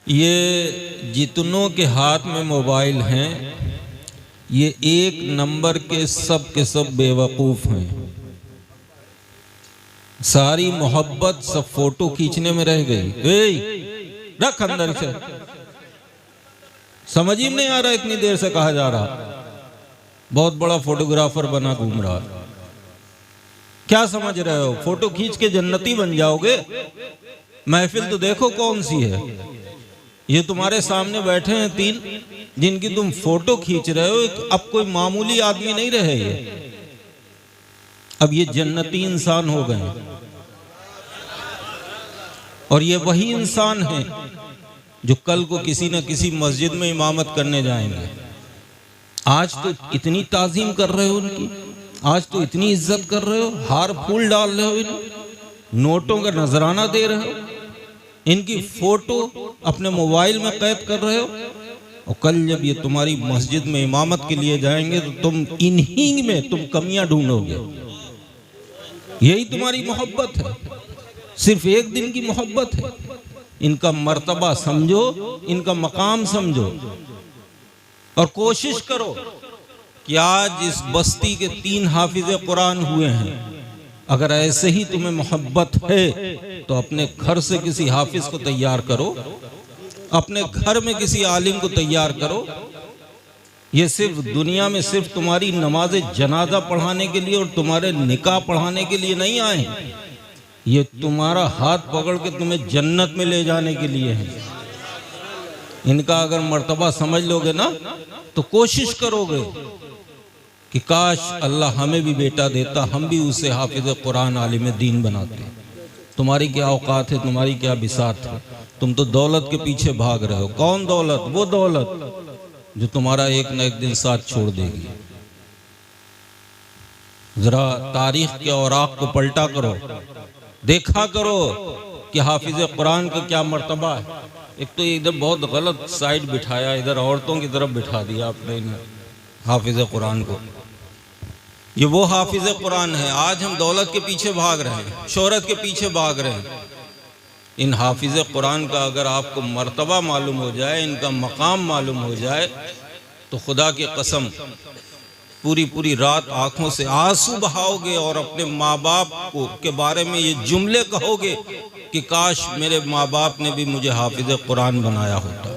ये जितनों के हाथ में मोबाइल हैं, ये एक नंबर के सब बेवकूफ़ हैं। सारी मोहब्बत सब फोटो खींचने में रह गई। रख अंदर से, समझ ही नहीं आ रहा, इतनी देर से कहा जा रहा बहुत बड़ा फोटोग्राफर बना घूम रहा। क्या समझ रहे हो? फोटो खींच के जन्नती बन जाओगे? महफिल तो देखो कौन सी है। ये तुम्हारे सामने बैठे हैं तीन, जिनकी तुम फोटो खींच रहे हो। अब कोई मामूली आदमी नहीं रहे ये, अब ये जन्नती इंसान हो गए। और ये वही इंसान हैं जो कल को किसी न किसी मस्जिद में इमामत करने जाएंगे। आज तो इतनी ताजीम कर रहे हो उनकी, आज तो इतनी इज्जत कर रहे हो, हार फूल डाल रहे हो, इन्हें नोटों का नजराना दे रहे हो, इनकी फोटो अपने मोबाइल में कैद कर रहे हो। और कल जब ये तुम्हारी मस्जिद में इमामत के लिए जाएंगे तो तुम इन्हीं में तुम कमियां ढूंढोगे। यही तुम्हारी मोहब्बत है, सिर्फ एक दिन की मोहब्बत है। इनका मर्तबा समझो, इनका मकाम समझो, और कोशिश करो कि आज इस बस्ती के 3 हाफिज़े कुरान हुए हैं। अगर ऐसे ही तुम्हें मोहब्बत है तो अपने घर से किसी हाफिज को तैयार करो, अपने घर में किसी आलिम को तैयार करो। ये सिर्फ दुनिया में सिर्फ तुम्हारी नमाज जनाजा पढ़ाने के लिए और तुम्हारे निकाह पढ़ाने के लिए नहीं आए, ये तुम्हारा हाथ पकड़ के तुम्हें जन्नत में ले जाने के लिए है। इनका अगर मर्तबा समझ लोगे ना तो कोशिश करोगे कि काश अल्लाह हमें भी बेटा देता, हम भी उसे हाफिज कुरान आलिम दीन बनाते। तुम्हारी क्या औकात है, तुम्हारी क्या बिसात है? तुम तो दौलत के पीछे भाग रहे हो। कौन दौलत? वो दौलत जो तुम्हारा एक न एक दिन साथ छोड़ देगी। जरा तारीख के औराक को पलटा करो, देखा करो कि हाफिज कुरान का क्या मर्तबा है। एक तो इधर बहुत गलत साइड बिठाया, इधर औरतों की तरफ बिठा दिया आपने हाफिज कुरान को। ये वो हाफिज कुरान है। आज हम दौलत के पीछे भाग रहे हैं, शोहरत के पीछे भाग रहे हैं। इन हाफिज कुरान का अगर आपको मर्तबा मालूम हो जाए, इनका मकाम मालूम हो जाए, तो खुदा की कसम पूरी पूरी रात आंखों से आंसू बहाओगे और अपने माँ बाप को के बारे में ये जुमले कहोगे कि काश मेरे माँ बाप ने भी मुझे हाफिज कुरान बनाया होता।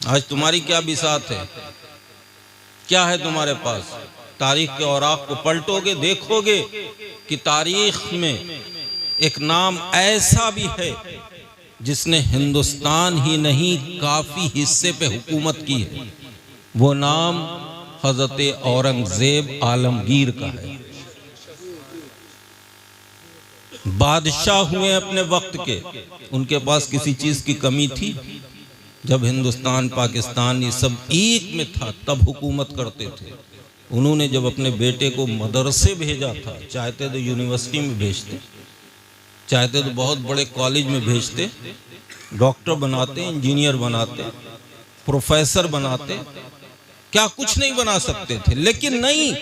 आज तुम्हारी क्या बिसात है, क्या है तुम्हारे पास? तारीख के औराक को पलटोगे, देखोगे कि तारीख में एक नाम ऐसा भी है जिसने हिंदुस्तान ही नहीं काफी हिस्से पे हुकूमत की है। वो नाम हजरत औरंगजेब आलमगीर का है। बादशाह हुए अपने वक्त के, उनके पास किसी चीज की कमी थी? जब हिंदुस्तान पाकिस्तान ये सब एक में था तब हुकूमत करते थे। उन्होंने जब अपने बेटे को मदरसे भेजा था, चाहते तो यूनिवर्सिटी में भेजते, चाहते तो बहुत बड़े कॉलेज में भेजते, डॉक्टर बनाते, इंजीनियर बनाते, प्रोफेसर बनाते, क्या कुछ नहीं बना सकते थे। लेकिन नहीं,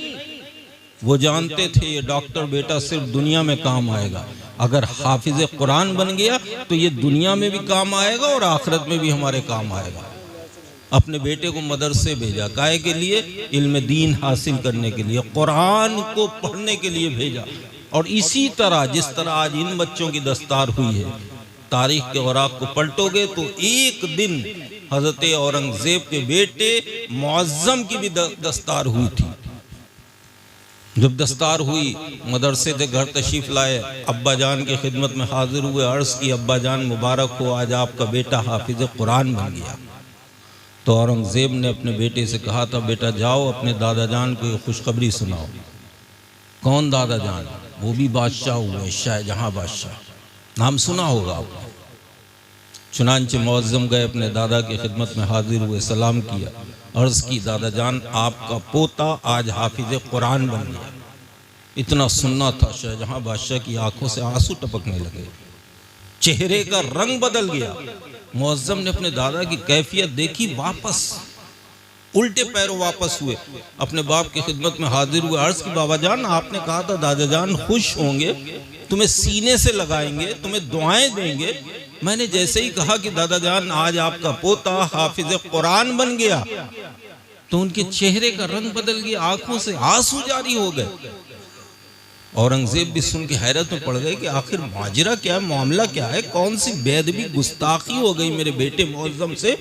वो जानते थे ये डॉक्टर बेटा सिर्फ दुनिया में काम आएगा। अगर हाफिज कुरान बन गया तो ये दुनिया में भी काम आएगा और आखिरत में भी हमारे काम आएगा। अपने बेटे को मदरसे भेजा, काहे के लिए? इल्म दीन हासिल करने के लिए, कुरान को पढ़ने के लिए भेजा। और इसी तरह जिस तरह आज इन बच्चों की दस्तार हुई है, तारीख के औराक को पलटोगे तो एक दिन हजरत औरंगजेब के बेटे मुअज्जम की भी दस्तार हुई थी। जब दस्तार हुई, मदरसे से घर तशरीफ लाए, अब्बा जान की खिदमत में हाजिर हुए, अर्ज की अब्बा जान मुबारक हो, आज आपका बेटा हाफिज कुरान बन गया। तो औरंगजेब ने अपने बेटे से कहा था, बेटा जाओ अपने दादा जान को ये खुशखबरी सुनाओ। कौन दादा जान? वो भी बादशाह हुए, शाहजहां बादशाह, नाम सुना होगा आपने। चुनांचे मुअज्जम गए, अपने दादा की खिदमत में हाजिर हुए, सलाम किया, अर्ज की दादा जान आपका पोता आज हाफिज कुरान बन गया। इतना सुनना था, शाहजहां बादशाह की आंखों से आंसू टपकने लगे, चेहरे का रंग बदल गया। मुअज्जम ने अपने दादा की कैफियत देखी, वापस उल्टे पैरों वापस हुए, अपने बाप की खिदमत में हाजिर हुए, अर्ज की बाबा जान आपने कहा था दादा जान खुश होंगे, तुम्हें सीने से लगाएंगे, तुम्हें दुआएं देंगे, मैंने जैसे ही कहा कि दादा जान आज आपका पोता हाफिज कुरान बन गया, तो उनके चेहरे का रंग बदल गया, आंखों से आंसू जारी हो गए। औरंगजेब भी सुन के हैरत में पड़ गए कि आखिर माजरा क्या है, मामला क्या है, कौन सी बेअदबी गुस्ताखी हो गई मेरे बेटे मुअज्जम से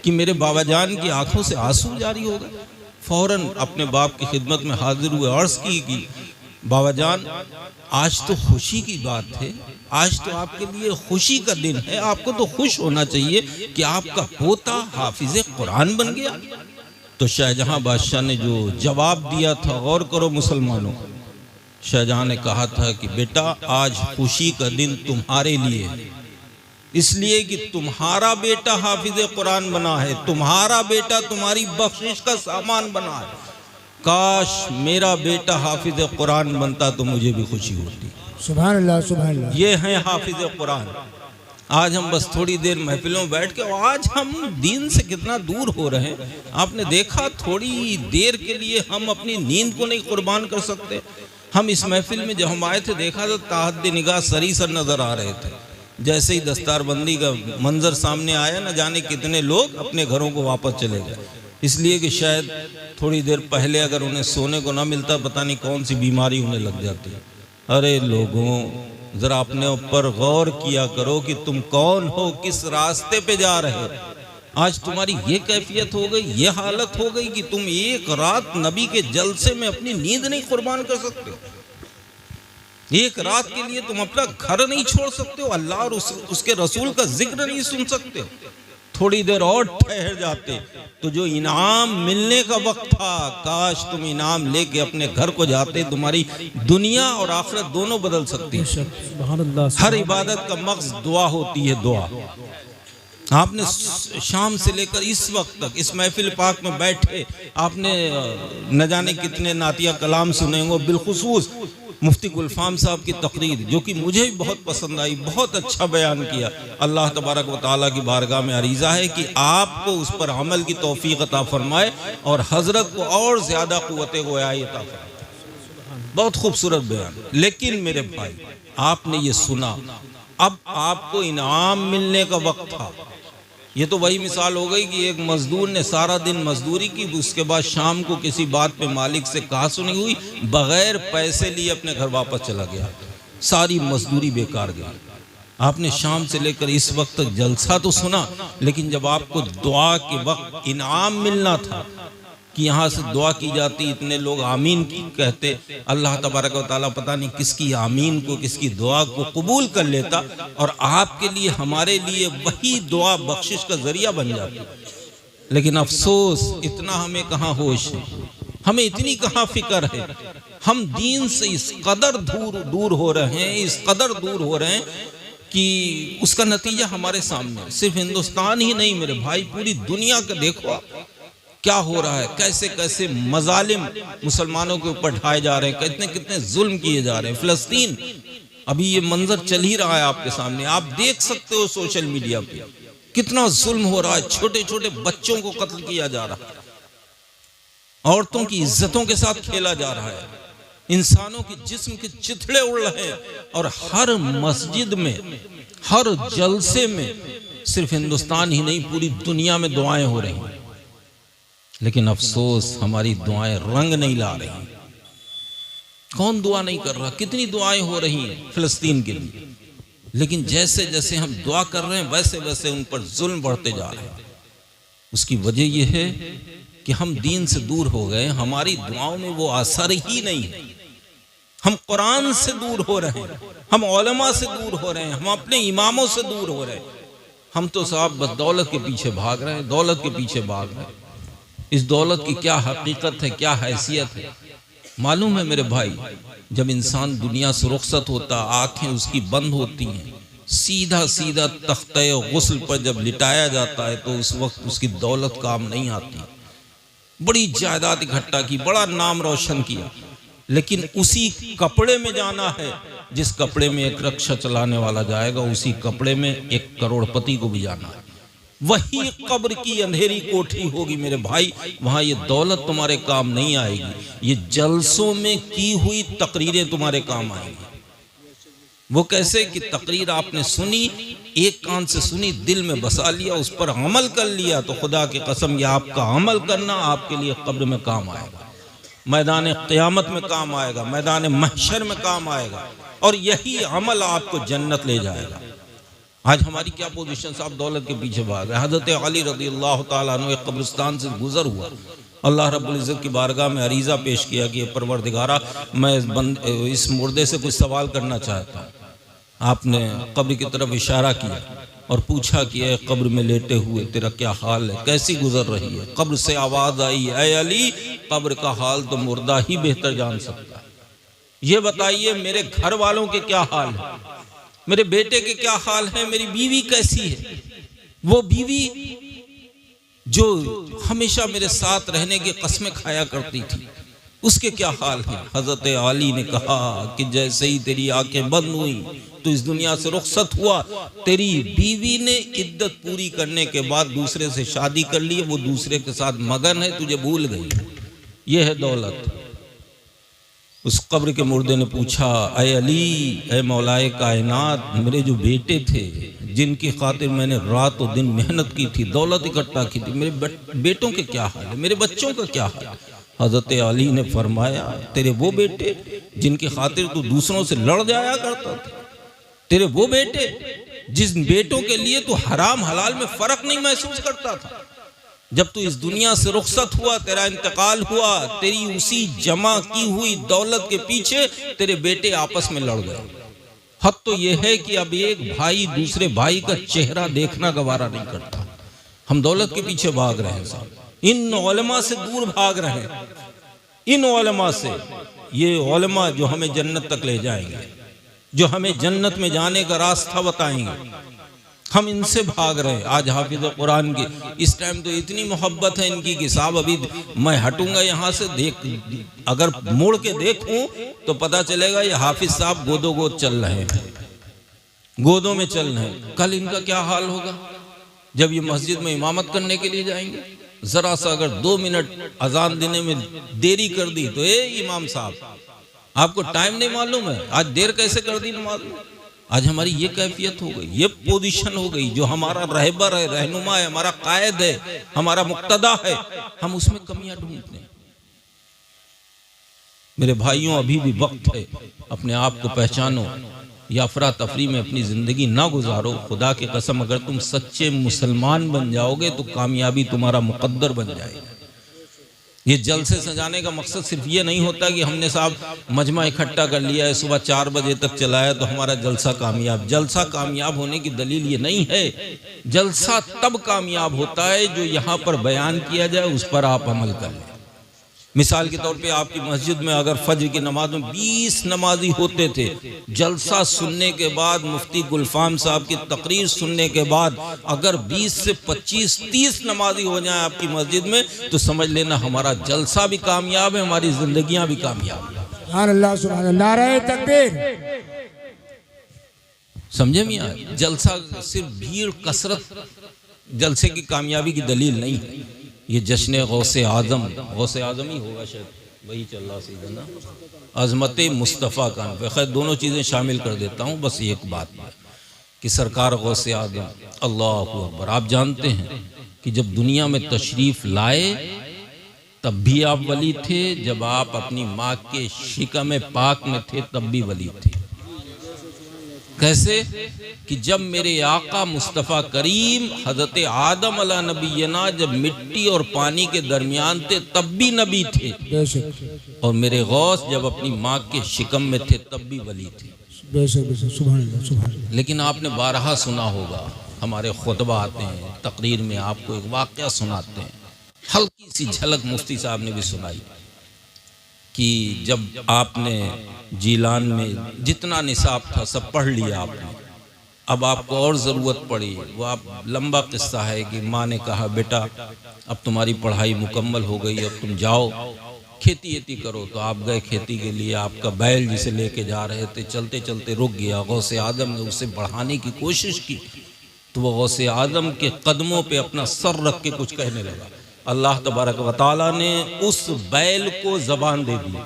कि मेरे बाबा जान की आंखों से आंसू जारी हो गए। फौरन अपने बाप की खिदमत में हाजिर हुए, अर्ज की कि बाबा जान आज तो खुशी की बात है, आज तो आपके लिए खुशी का दिन है, आपको तो खुश होना चाहिए कि आपका पोता हाफिज कुरान बन गया। तो शाहजहां बादशाह ने जो जवाब दिया था, गौर करो मुसलमानों, शाहजहां ने कहा था कि बेटा आज खुशी का दिन तुम्हारे लिए है, इसलिए कि तुम्हारा बेटा हाफिज कुरान बना है, तुम्हारा बेटा तुम्हारी बख्शिश का सामान बना है। काश मेरा बेटा हाफिज कुरान बनता तो मुझे भी खुशी होती। सुभान अल्लाह, सुभान अल्लाह। ये हैं हाफिज कुरान। आज हम बस थोड़ी देर महफिलों में बैठ के, आज हम दीन से कितना दूर हो रहे हैं। आपने देखा थोड़ी देर के लिए हम अपनी नींद को नहीं कुर्बान कर सकते। हम इस महफिल में जब हम आए थे देखा तो ताहद्दी निगाह सरीसर नजर आ रहे थे। जैसे ही दस्तारबंदी का मंजर सामने आया, न जाने कितने लोग अपने घरों को वापस चले गए, इसलिए कि शायद थोड़ी देर पहले अगर उन्हें सोने को ना मिलता पता नहीं कौन सी बीमारी उन्हें लग जाती। अरे लोगों, जरा अपने ऊपर गौर किया करो कि तुम कौन हो, किस रास्ते पे जा रहे हो। आज तुम्हारी ये कैफियत हो गई, ये हालत हो गई कि तुम एक रात नबी के जलसे में अपनी नींद नहीं कुर्बान कर सकते हो। एक रात के लिए तुम अपना घर नहीं छोड़ सकते हो, अल्लाह और उसके रसूल का जिक्र नहीं सुन सकते हो। थोड़ी देर और ठहर जाते तो जो इनाम मिलने का वक्त था, काश तुम इनाम लेके अपने घर को जाते, तुम्हारी दुनिया और आखिरत दोनों बदल सकती है। हर इबादत का मकसद दुआ होती है, दुआ। आपने शाम से लेकर इस वक्त तक इस महफिल पाक में बैठे आपने न जाने कितने नातिया कलाम सुने होंगे, बिलखुसूस मुफ्ती गुलफाम साहब की तकरीर, जो कि मुझे भी बहुत पसंद आई, बहुत अच्छा बयान किया। अल्लाह तबारक व तआला की बारगाह में अरीज़ा है कि आपको उस पर अमल की तौफीक अता फरमाए और हजरत को और ज़्यादा क़ुव्वत गोयाई अता फरमाए। बहुत खूबसूरत बयान। लेकिन मेरे भाई, आपने ये सुना, अब आपको इनाम मिलने का वक्त था। ये तो वही मिसाल हो गई कि एक मजदूर ने सारा दिन मजदूरी की, उसके बाद शाम को किसी बात पे मालिक से कहा सुनी हुई, बगैर पैसे लिए अपने घर वापस चला गया, सारी मजदूरी बेकार गई। आपने शाम से लेकर इस वक्त तक जलसा तो सुना, लेकिन जब आपको दुआ के वक्त इनाम मिलना था कि यहाँ से दुआ की जाती, इतने लोग आमीन की कहते, अल्लाह तबारक व तआला पता नहीं किसकी आमीन को, किसकी दुआ को कबूल कर लेता और आपके लिए, हमारे लिए वही दुआ बख्शिश का जरिया बन जाती। लेकिन अफसोस, इतना हमें कहाँ होश है, हमें इतनी कहाँ फिक्र है। हम दीन से इस कदर दूर हो रहे हैं, इस कदर दूर हो रहे हैं कि उसका नतीजा हमारे सामने। सिर्फ हिंदुस्तान ही नहीं मेरे भाई, पूरी दुनिया का देखो आप क्या हो रहा है, कैसे कैसे मजालिम मुसलमानों के ऊपर ढाए जा रहे हैं, कितने कितने जुल्म किए जा रहे हैं। फिलिस्तीन, अभी ये मंजर चल ही रहा है आपके सामने, आप देख सकते हो सोशल मीडिया पे कितना जुल्म हो रहा है। छोटे छोटे बच्चों को कत्ल किया जा रहा है, औरतों की इज्जतों के साथ खेला जा रहा है, इंसानों के जिस्म के चिथड़े उड़ रहे हैं, और हर मस्जिद में, हर जलसे में सिर्फ हिंदुस्तान ही नहीं पूरी दुनिया में दुआएं हो रही हैं। लेकिन अफसोस, हमारी दुआएं रंग नहीं ला रही। कौन दुआ नहीं कर रहा, कितनी दुआएं हो रही हैं फिलिस्तीन के लिए, लेकिन जैसे जैसे हम दुआ कर रहे हैं वैसे वैसे उन पर जुल्म बढ़ते जा रहे हैं। उसकी वजह यह है कि हम दीन से दूर हो गए, हमारी दुआओं में वो असर ही नहीं है। हम कुरान से दूर हो रहे हैं, हम उलमा से दूर हो रहे हैं, हम अपने इमामों से दूर हो रहे हैं। हम तो साहब बस दौलत के पीछे भाग रहे हैं, दौलत के पीछे भाग रहे हैं। इस दौलत की क्या हकीकत है, क्या हैसियत है मालूम है मेरे भाई? जब इंसान दुनिया से रुखसत होता, आंखें उसकी बंद होती हैं, सीधा सीधा तख्ते गुस्ल पर जब लिटाया जाता है, तो उस वक्त उसकी दौलत काम नहीं आती। बड़ी जायदाद इकट्ठा की, बड़ा नाम रोशन किया, लेकिन उसी कपड़े में जाना है जिस कपड़े में एक रक्षा चलाने वाला जाएगा, उसी कपड़े में एक करोड़पति को भी जाना है। वही कब्र की अंधेरी कोठरी होगी मेरे भाई, वहां ये दौलत तुम्हारे काम नहीं आएगी, ये जलसों में की हुई तकरीरें तुम्हारे काम आएंगी। वो कैसे कि तकरीर आपने सुनी, एक कान से सुनी, दिल में बसा लिया, उस पर अमल कर लिया, तो खुदा की कसम, यह आपका अमल करना आपके लिए कब्र में काम आएगा, मैदान क़यामत में काम आएगा, मैदान महशर में काम आएगा, और यही अमल आपको जन्नत ले जाएगा। आज हमारी क्या पोजीशन, साहब दौलत के पीछे भाग रहे। हज़रत अली रज़ियल्लाहु ताला अन्हु एक कब्रिस्तान से गुजर हुआ, अल्लाह रब्बुल इज़्ज़त की बारगाह में अरीज़ा पेश किया कि परवरदिगारा, मैं इस मुर्दे से कुछ सवाल करना चाहता हूँ। आपने कब्र की तरफ इशारा किया और पूछा कि ए कब्र में लेटे हुए तेरा क्या हाल है, कैसी गुजर रही है। कब्र से आवाज़ आई, ए अली, कब्र का हाल तो मुर्दा ही बेहतर जान सकता है, ये बताइए मेरे घर वालों के क्या हाल है, मेरे बेटे के क्या हाल है, मेरी बीवी कैसी है, वो बीवी जो हमेशा मेरे साथ रहने की कस्में खाया करती थी, उसके क्या हाल है। हजरत अली ने कहा कि जैसे ही तेरी आंखें बंद हुई तो इस दुनिया से रुखसत हुआ, तेरी बीवी ने इद्दत पूरी करने के बाद दूसरे से शादी कर ली, वो दूसरे के साथ मगन है, तुझे भूल गई। ये है दौलत। उस कब्र के मुर्दे ने पूछा, ऐ अली, ऐ मौलाए कायनात, मेरे जो बेटे थे जिनकी खातिर मैंने रात और दिन मेहनत की थी, दौलत इकट्ठा की थी, मेरे बेटों के क्या हाल है, मेरे बच्चों का क्या हाल है। हज़रत अली ने फरमाया, तेरे वो बेटे जिनकी खातिर तू दूसरों से लड़ जाया करता था, तेरे वो बेटे जिन बेटों के लिए तू हराम हलाल में फ़र्क नहीं महसूस करता था, जब तू इस दुनिया से रुखसत हुआ, तेरा इंतकाल हुआ, तेरी उसी जमा की हुई दौलत के पीछे तेरे बेटे आपस में लड़ गए। हद तो यह है कि अब एक भाई दूसरे भाई का चेहरा देखना गवारा नहीं करता। हम दौलत के पीछे भाग रहे हैं साहब, इन उलमा से दूर भाग रहे हैं, इन उलमा से, ये उलमा जो हमें जन्नत तक ले जाएंगे, जो हमें जन्नत में जाने का रास्ता बताएंगे, हम इनसे भाग रहे हैं। आज हाफिज कुरान की इस टाइम तो इतनी मोहब्बत है इनकी कि साहब अभी मैं हटूंगा यहाँ से, देख अगर मुड़ के देखूं तो पता चलेगा ये हाफिज साहब गोदो गोद चल रहे हैं, गोदों में चल रहे हैं। कल इनका क्या हाल होगा जब ये मस्जिद में इमामत करने के लिए जाएंगे। जरा सा अगर 2 मिनट अजान देने में देरी कर दी तो ए इमाम साहब, आपको टाइम नहीं मालूम है, आज देर कैसे कर दी नमाज में। आज हमारी ये कैफियत हो गई, ये पोजीशन हो गई, जो हमारा रहबर है, रहनुमा है, हमारा कायद है, हमारा मुक्तदा है, हम उसमें कमियां ढूंढते हैं। मेरे भाइयों, अभी भी वक्त है, अपने आप को पहचानो, या अफरा तफरी में अपनी ज़िंदगी ना गुजारो। खुदा की कसम, अगर तुम सच्चे मुसलमान बन जाओगे तो कामयाबी तुम्हारा मुकद्दर बन जाएगी। ये जलसे सजाने का मकसद सिर्फ ये नहीं होता कि हमने साहब मजमा इकट्ठा कर लिया है, सुबह 4 बजे तक चलाया तो हमारा जलसा कामयाब। जलसा कामयाब होने की दलील ये नहीं है। जलसा तब कामयाब होता है जो यहाँ पर बयान किया जाए उस पर आप अमल कर लें। मिसाल के तौर पे आपकी मस्जिद में अगर फज्र की नमाज में 20 नमाजी होते थे, जलसा सुनने के बाद, मुफ्ती गुलफाम साहब की तकरीर सुनने के बाद अगर 20 से 25-30 नमाजी हो जाए आपकी मस्जिद में, तो समझ लेना हमारा जलसा भी कामयाब है, हमारी जिंदगियां भी कामयाब है। सुभान अल्लाह, सुभान अल्लाह, नारे तकबीर। समझे मियां, जलसा सिर्फ भीड़ कसरत जलसे की कामयाबी की दलील नहीं है। ये जश्न गौसे आज़म ही होगा शायद, वही चल रहा सीधा ना, अज़मत मुस्तफ़ा का। खैर दोनों चीज़ें शामिल कर देता हूँ, बस एक बात है कि सरकार गौसे आज़म, अल्लाहु अकबर। आप जानते हैं कि जब दुनिया में तशरीफ़ लाए तब भी आप वली थे, जब आप अपनी माँ के शिकम पाक में थे तब भी वली थे। कैसे कि जब मेरे आका मुस्तफ़ा करीम हज़रत आदम अला नबीना जब मिट्टी और पानी के दरमियान थे तब भी नबी थे, और मेरे गौस जब अपनी माँ के शिकम में थे तब भी वली थे। सुभान अल्लाह, सुभान अल्लाह। लेकिन आपने बारहा सुना होगा, हमारे खुतबा आते हैं, तकरीर में आपको एक वाक़या सुनाते हैं, हल्की सी झलक मुफ्ती साहब ने भी सुनाई कि जब आपने जीलान में जितना निसाब था सब पढ़ लिया आपने, अब आपको और ज़रूरत पड़ी। वो आप लंबा किस्सा है कि माँ ने कहा, बेटा अब तुम्हारी पढ़ाई मुकम्मल हो गई, अब तुम जाओ खेती एती करो। तो आप गए खेती के लिए, आपका बैल जिसे लेके जा रहे थे चलते चलते रुक गया। गौसे आदम ने उसे बढ़ाने की कोशिश की तो वो गौसे आदम के कदमों पे अपना सर रख के कुछ कहने लगा। अल्लाह तबारक व तआला ने उस बैल को ज़बान दे दी,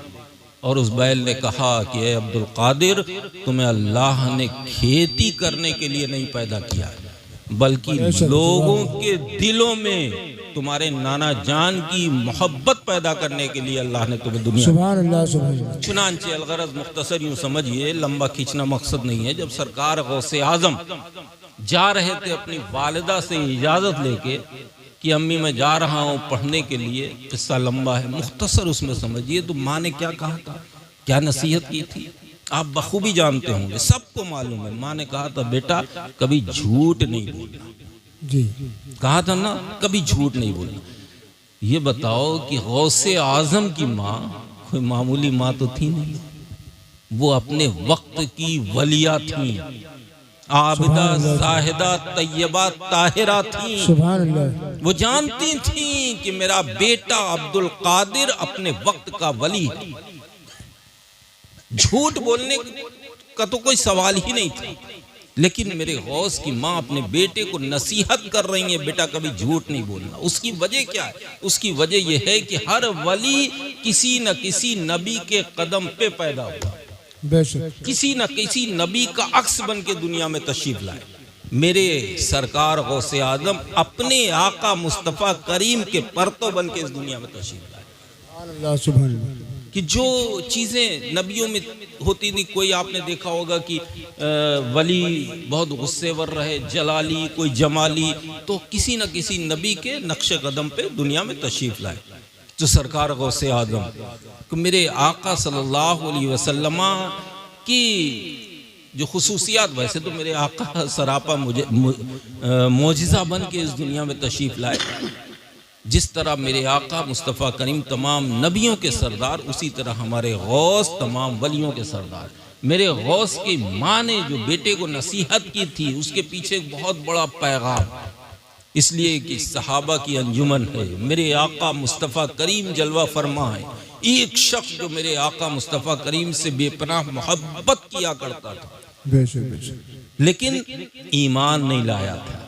और उस बैल ने कहा कि ए अब्दुल कादिर, तुम्हें अल्लाह ने खेती करने के लिए नहीं पैदा किया, बल्कि लोगों के दिलों में तुम्हारे नाना जान की मोहब्बत पैदा करने के लिए अल्लाह ने तुम्हें दुनिया। सुभान अल्लाह, सुभान अल्लाह। चुनांचे अलगरज मुख्तसर यूं समझिए, लंबा खींचना मकसद नहीं है। जब सरकार गौसे आजम जा रहे थे अपनी वालिदा से इजाज़त लेके कि अम्मी मैं जा रहा हूँ पढ़ने के लिए, किस्सा लंबा है, मुख्तसर उसमें समझिए। तो माँ ने क्या कहा था, क्या नसीहत की थी, आप बखूबी जानते होंगे, सबको मालूम है। माँ ने कहा था बेटा कभी झूठ नहीं बोलना जी, कहा था ना, कभी झूठ नहीं बोलना। ये बताओ कि गौसे आजम की माँ कोई मामूली माँ तो थी नहीं, वो अपने वक्त की वलिया थी, आबिदा जाहिदा तैयबा ताहिरा थी। सुभान अल्लाह। वो जानती थी कि मेरा बेटा अब्दुल कादिर अपने वक्त का वली है। झूठ बोलने का तो कोई सवाल ही नहीं था, लेकिन मेरे गौस की माँ अपने बेटे को नसीहत कर रही है, बेटा कभी झूठ नहीं बोलना। उसकी वजह क्या है? उसकी वजह यह है कि हर वली किसी न किसी नबी के कदम पे पैदा हुआ, किसी न किसी नबी का अक्स बन के दुनिया में तशरीफ लाए। मेरे सरकार गौसे आजम अपने आका मुस्तफ़ा करीम के परतो बन के इस दुनिया में तशरीफ लाए। सुभान अल्लाह। कि जो चीज़ें नबियों में होती थी, कोई आपने देखा होगा कि वली बहुत गुस्सेवर रहे, जलाली, कोई जमाली, तो किसी न किसी नबी के नक्शे कदम पे दुनिया में तशरीफ लाए। जो सरकार गौसे आजम तो मेरे आका सल्लल्लाहु अलैहि वसल्लम की जो खुसूसियात, वैसे तो मेरे आका सरापा मोजिज़ा बन के इस दुनिया में तशरीफ लाए। जिस तरह मेरे आका मुस्तफ़ा करीम तमाम नबियों के सरदार, उसी तरह हमारे गौस तमाम वलियों के सरदार। मेरे गौस की माँ ने जो बेटे को नसीहत की थी, उसके पीछे एक बहुत बड़ा पैगाम, इसलिए कि सहाबा की अंजुमन है, मेरे आका मुस्तफ़ा करीम जलवा फरमा है। एक शख्स जो मेरे आका मुस्तफ़ा करीम से बेपनाह मोहब्बत किया करता था, लेकिन ईमान नहीं लाया था।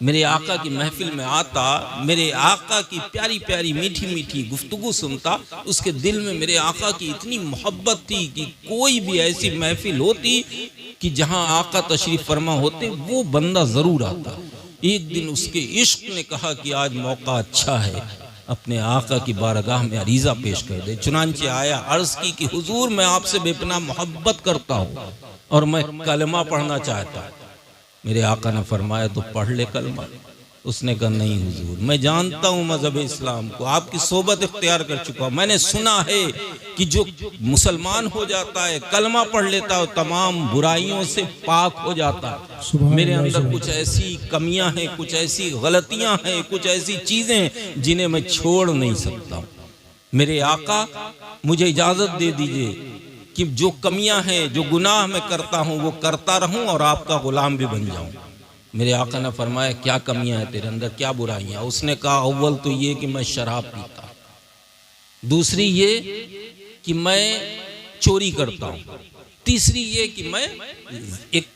मेरे आका की महफिल में आता, मेरे आका की प्यारी प्यारी मीठी मीठी गुफ्तगू सुनता, उसके दिल में मेरे आका की इतनी मोहब्बत थी कि कोई भी ऐसी महफिल होती कि जहां आका तशरीफ फरमा होते, वो बंदा जरूर आता। एक दिन उसके इश्क ने कहा कि आज मौका अच्छा है, अपने आका की बारगाह में अरीज़ा पेश कर दे। चुनांचे आया, अर्ज की कि हुजूर मैं आपसे बेपनाह मोहब्बत करता हूँ और मैं कलमा पढ़ना चाहता हूँ। मेरे आका ने फरमाया तो पढ़ ले कलमा। उसने कहा नहीं हुजूर, मैं जानता हूँ मजहब इस्लाम को, आपकी सोबत इख्तियार कर चुका हूँ। मैंने सुना है कि जो मुसलमान हो जाता है, कलमा पढ़ लेता है, तमाम बुराइयों से पाक हो जाता है। मेरे अंदर कुछ ऐसी कमियां हैं, कुछ ऐसी गलतियां हैं, कुछ ऐसी चीजें जिन्हें मैं छोड़ नहीं सकता। मेरे आका मुझे इजाजत दे दीजिए कि जो कमियां हैं, जो गुनाह मैं करता हूं, वो करता रहूं और आपका गुलाम भी बन जाऊं। मेरे आका ने फरमाया क्या कमियां हैं तेरे अंदर, क्या बुराइयां? उसने कहा अव्वल तो ये कि मैं शराब पीता, दूसरी ये कि मैं चोरी करता हूं, तीसरी ये कि मैं एक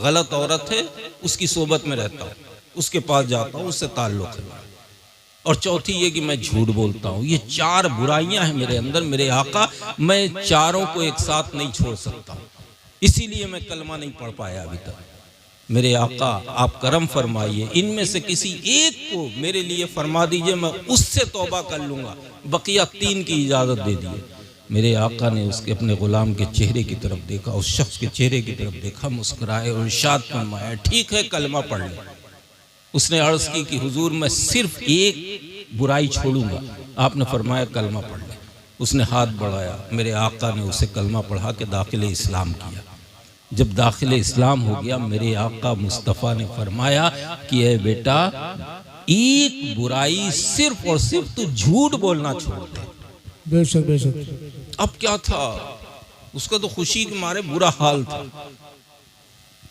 गलत औरत है उसकी सोबत में रहता हूं, उसके पास जाता हूं, उससे ताल्लुक है, और चौथी ये कि मैं झूठ बोलता हूँ। ये चार बुराइयां हैं मेरे अंदर। मेरे आका मैं चारों को एक साथ नहीं छोड़ सकता, इसीलिए मैं कलमा नहीं पढ़ पाया अभी तक। मेरे आका आप करम फरमाइए, इनमें से किसी एक को मेरे लिए फरमा दीजिए, मैं उससे तौबा कर लूँगा, बकिया तीन की इजाज़त दे दिए। मेरे आका ने उसके अपने गुलाम के चेहरे की तरफ देखा, उस शख्स के चेहरे की तरफ देखा, मुस्कुराए और इरशाद फरमाया ठीक है कलमा पढ़ ले। उसने अर्ज की कि हुजूर मैं सिर्फ एक बुराई छोड़ूंगा। आपने फरमाया कलमा पढ़ ले। उसने हाथ बढ़ाया, मेरे आका ने उसे कलमा पढ़ा के दाखिले इस्लाम किया। जब दाखिले इस्लाम हो गया, मेरे आका मुस्तफ़ा ने फरमाया कि ए बेटा, एक बुराई सिर्फ और सिर्फ तू झूठ बोलना छोड़ दे। बेशक बेशक। अब क्या था, उसका तो खुशी के मारे बुरा हाल था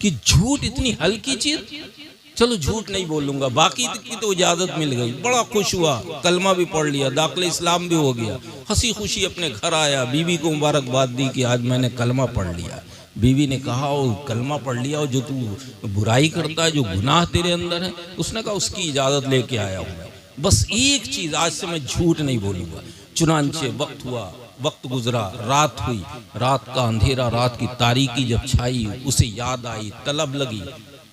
कि झूठ इतनी हल्की चीज, चलो झूठ नहीं बोलूंगा, बाकी की तो इजाजत मिल गई। बड़ा खुश हुआ, कलमा भी पढ़ लिया, दाखिले इस्लाम भी हो गया, हंसी खुशी अपने घर आया, बीवी को मुबारकबाद दी कि आज मैंने कलमा पढ़ लिया। बीवी ने कहा ओ कलमा पढ़ लिया और जो तू बुराई करता है, जो गुनाह तेरे अंदर है, उसने कहा उसकी इजाजत लेके आया हूँ, बस एक चीज आज से मैं झूठ नहीं बोलूंगा। चुनांचे वक्त हुआ, वक्त गुजरा, रात हुई, रात का अंधेरा, रात की तारीकी जब छाई, उसे याद आई, तलब लगी।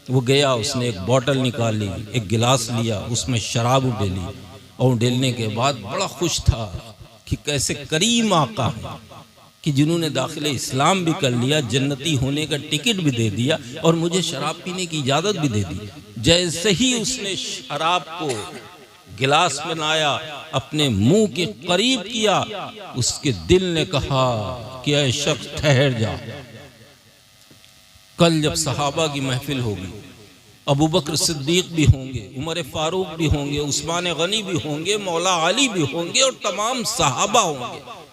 वो गया, उसने एक बोतल निकाली, एक गिलास लिया, उसमें शराब उडेली और उडेलने के बाद बड़ा खुश था कि कैसे करीम आका है कि जिन्होंने दाखिले इस्लाम भी कर लिया, जन्नती होने का टिकट भी दे दिया और मुझे शराब पीने की इजाज़त भी दे दी। जैसे ही उसने शराब को गिलास में लाया, अपने मुंह के करीब किया, उसके दिल ने कहा कि ऐ शख्स ठहर जा, कल जब सहाबा की महफिल होगी, अबू बकर सिद्दीक भी होंगे, उमर फारूक भी होंगे, उस्मान गनी भी होंगे, मौला अली भी होंगे और तमाम सहाबा होंगे।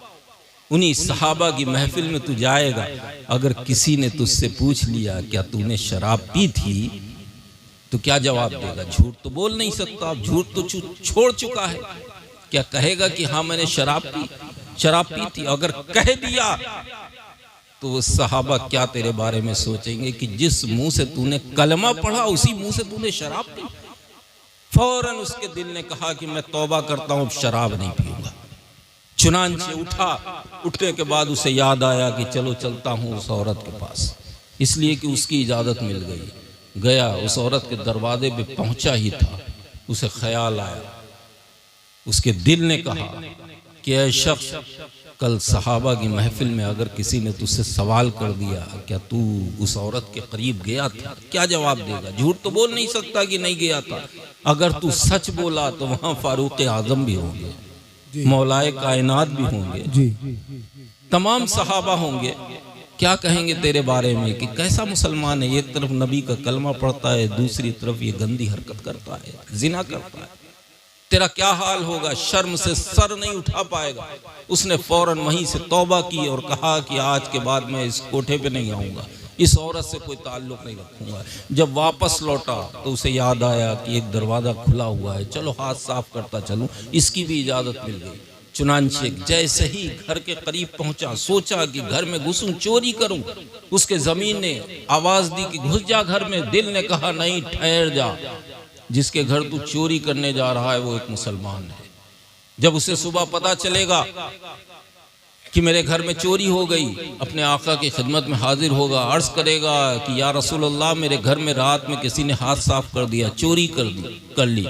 उन्हीं सहाबा की महफिल में तू जाएगा, अगर किसी ने तुझसे पूछ लिया क्या तूने शराब पी थी, तो क्या जवाब देगा? झूठ तो बोल नहीं सकता, अब झूठ तो छोड़ चुका है। क्या कहेगा कि हाँ मैंने शराब पी थी? अगर कह दिया तो वो सहाबा क्या तेरे बारे में सोचेंगे कि जिस मुंह से तूने कलमा पढ़ा उसी मुंह से तूने शराब पी। फौरन उसके दिल ने कहा कि मैं तौबा करता हूं, अब शराब नहीं पीऊंगा। चुनांचे उठा, उठने के बाद उसे याद आया कि चलो चलता हूं उस औरत के पास, इसलिए कि उसकी इजाजत मिल गई। गया, उस औरत के दरवाजे पे पहुंचा ही था, उसे ख्याल आया, उसके दिल ने कहा कि ऐ शख्स, कल सहाबा की महफिल में अगर किसी ने तुझसे सवाल कर दिया क्या तू उस औरत के करीब गया था, क्या जवाब देगा? झूठ तो बोल नहीं सकता कि नहीं गया था। अगर तू सच बोला तो वहां फारूक आजम भी होंगे, मौलाए कायनात भी होंगे, तमाम सहाबा होंगे। क्या कहेंगे तेरे बारे में कि कैसा मुसलमान है, एक तरफ नबी का कलमा पढ़ता है, दूसरी तरफ ये गंदी हरकत करता है, जिना करता है, तेरा क्या हाल होगा? शर्म से सर नहीं उठा पाएगा। उसने फौरन वहीं से तौबा की और कहा कि आज के बाद मैं इस कोठे पे नहीं आऊंगा, इस औरत से कोई ताल्लुक नहीं रखूंगा। जब वापस लौटा तो उसे याद आया कि एक दरवाजा खुला हुआ है, चलो हाथ साफ करता चलूं, इसकी भी इजाजत मिल गई। चुनांचे जैसे ही घर के करीब पहुंचा, सोचा कि घर में घुसूं, चोरी करूं, उसके जमीन ने आवाज दी कि घुस जा घर में। दिल ने कहा नहीं, ठहर जा, जिसके घर तू चोरी करने जा रहा है वो एक मुसलमान है। जब उसे सुबह पता चलेगा कि मेरे घर में चोरी हो गई, अपने आका की खिदमत में हाजिर होगा, अर्ज करेगा कि या रसूल अल्लाह, मेरे घर में रात में किसी ने हाथ साफ कर दिया, चोरी कर ली।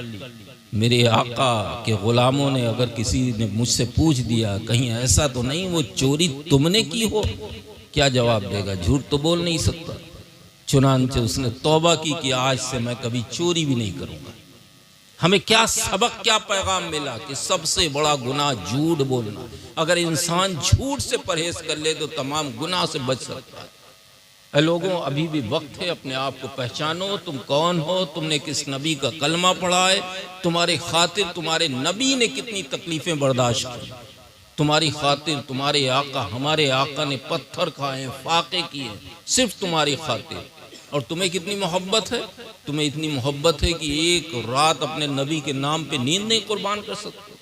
मेरे आका के गुलामों ने अगर किसी ने मुझसे पूछ दिया कहीं ऐसा तो नहीं वो चोरी तुमने की हो, क्या जवाब देगा? झूठ तो बोल नहीं सकता। चुनांचे उसने तौबा की कि आज से मैं कभी चोरी भी नहीं करूंगा। हमें क्या सबक, क्या पैगाम मिला कि सबसे बड़ा गुनाह झूठ बोलना। अगर इंसान झूठ से परहेज कर ले तो तमाम गुनाह से बच सकता है। लोगों, अभी भी वक्त है, अपने आप को पहचानो, तुम कौन हो, तुमने किस नबी का कलमा पढ़ा है, तुम्हारे खातिर तुम्हारे नबी ने कितनी तकलीफें बर्दाश्त की, तुम्हारी खातिर तुम्हारे आका, हमारे आका ने पत्थर खाए, फाके किए, सिर्फ तुम्हारी खातिर। और तुम्हें कितनी मोहब्बत है, तुम्हें इतनी मोहब्बत है कि एक रात अपने नबी के नाम पे नींद नहीं कुर्बान कर सकते।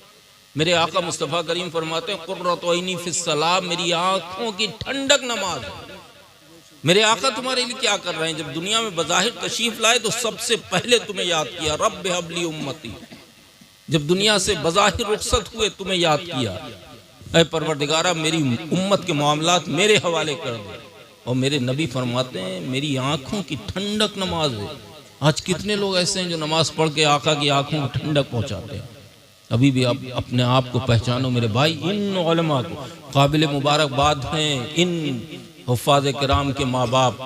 मेरे आका मुस्तफ़ा करीम फरमाते हैं कुर्रतु ऐनी फिस सलाह, मेरी आंखों की ठंडक नमाज है। मेरे आका तुम्हारे लिए क्या कर रहे हैं? जब दुनिया में बज़ाहिर तशरीफ लाए तो सबसे पहले तुम्हें याद किया, रब्ब हबली उम्मती। जब दुनिया से बज़ाहिर रुखसत हुए तुम्हें याद किया, ऐ परवरदिगारा मेरी उम्मत के मामलात मेरे हवाले कर दे। और मेरे नबी फरमाते हैं मेरी आंखों की ठंडक नमाज है। आज कितने लोग ऐसे हैं जो नमाज पढ़ के आका की आंखों को ठंडक पहुंचाते हैं। अभी भी आप अपने आप को पहचानो मेरे भाई। इन उलमा को काबिल मुबारकबाद हैं, इन हुफ़ाज़ किराम के माँ बाप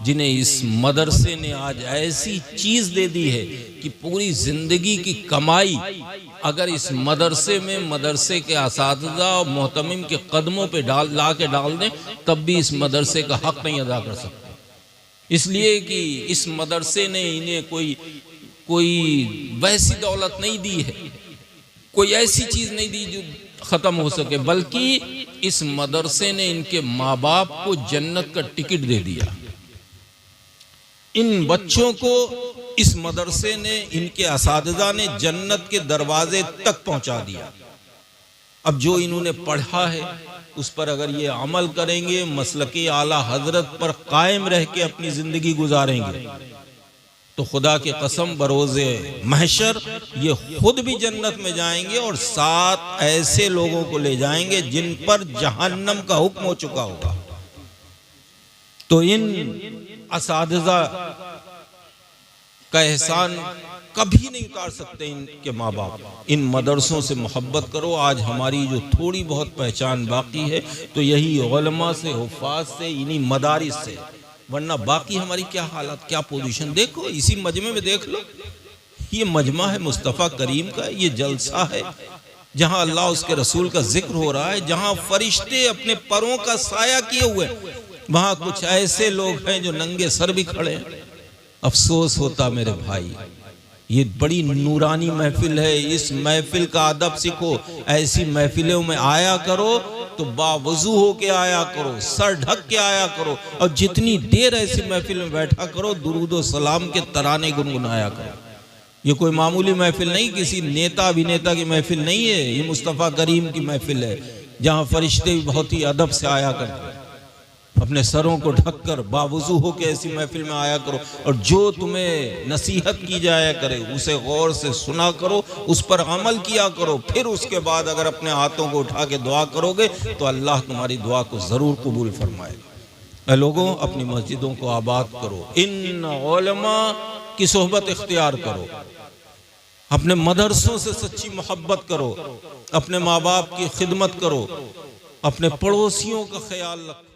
जिन्हें इस मदरसे ने आज ऐसी चीज़ दे दी है कि पूरी ज़िंदगी की कमाई अगर इस मदरसे में मदरसे के असातिज़ा और मोहतमिम के कदमों पे डाल दें तब भी इस मदरसे का हक़ नहीं अदा कर सकते। इसलिए कि इस मदरसे ने इन्हें कोई वैसी दौलत नहीं दी है, कोई ऐसी चीज़ नहीं दी जो ख़त्म हो सके, बल्कि इस मदरसे ने इनके माँ बाप को जन्नत का टिकट दे दिया। इन बच्चों को इस मदरसे ने, इनके असातिज़ा ने जन्नत के दरवाजे तक पहुंचा दिया। अब जो इन्होंने पढ़ा है उस पर अगर ये अमल करेंगे, मसलके आला हजरत पर कायम रह के अपनी जिंदगी गुजारेंगे तो खुदा की कसम बरोज़े महशर ये खुद भी जन्नत में जाएंगे और 7 ऐसे लोगों को ले जाएंगे जिन पर जहन्नम का हुक्म हो चुका होगा। तो इन असातिज़ा का एहसान कभी नहीं उतार सकते इनके माँ बाप। इन मदरसों से मोहब्बत करो। आज हमारी जो थोड़ी बहुत पहचान बाकी है तो यही उलमा से, हुफ़ाज़ से, इन्हीं मदारिस से, वरना बाकी हमारी क्या हालत, क्या पोजीशन। देखो इसी मजमे में देख लो, ये मजमा है मुस्तफ़ा करीम का, ये जलसा है जहाँ अल्लाह उसके रसूल का जिक्र हो रहा है, जहाँ फरिश्ते अपने परों का साया किए हुए, वहाँ कुछ ऐसे लोग हैं जो नंगे सर भी खड़े हैं। अफसोस होता मेरे भाई, ये बड़ी नूरानी महफिल है, इस महफिल का अदब सीखो। ऐसी महफिलों में आया करो तो बावजू हो के आया करो, सर ढक के आया करो, और जितनी देर ऐसी महफिल में बैठा करो दुरूद व सलाम के तराने गुनगुनाया करो। ये कोई मामूली महफिल नहीं, किसी नेता अभिनेता की महफिल नहीं है, ये मुस्तफ़ा करीम की महफिल है जहाँ फरिश्ते भी बहुत ही अदब से आया करते हैं। अपने सरों को ढककर बावजू हो के ऐसी महफिल में आया करो, और जो तुम्हें नसीहत की जाया करे उसे गौर से सुना करो, उस पर अमल किया करो। फिर उसके बाद अगर अपने हाथों को उठा के दुआ करोगे तो अल्लाह तुम्हारी दुआ को ज़रूर कबूल फरमाएगा। लोगों, अपनी मस्जिदों को आबाद करो, इन उलमा की सोहबत इख्तियार करो, अपने मदरसों से सच्ची मोहब्बत करो, अपने माँ बाप की खिदमत करो, अपने पड़ोसियों का ख्याल रखो।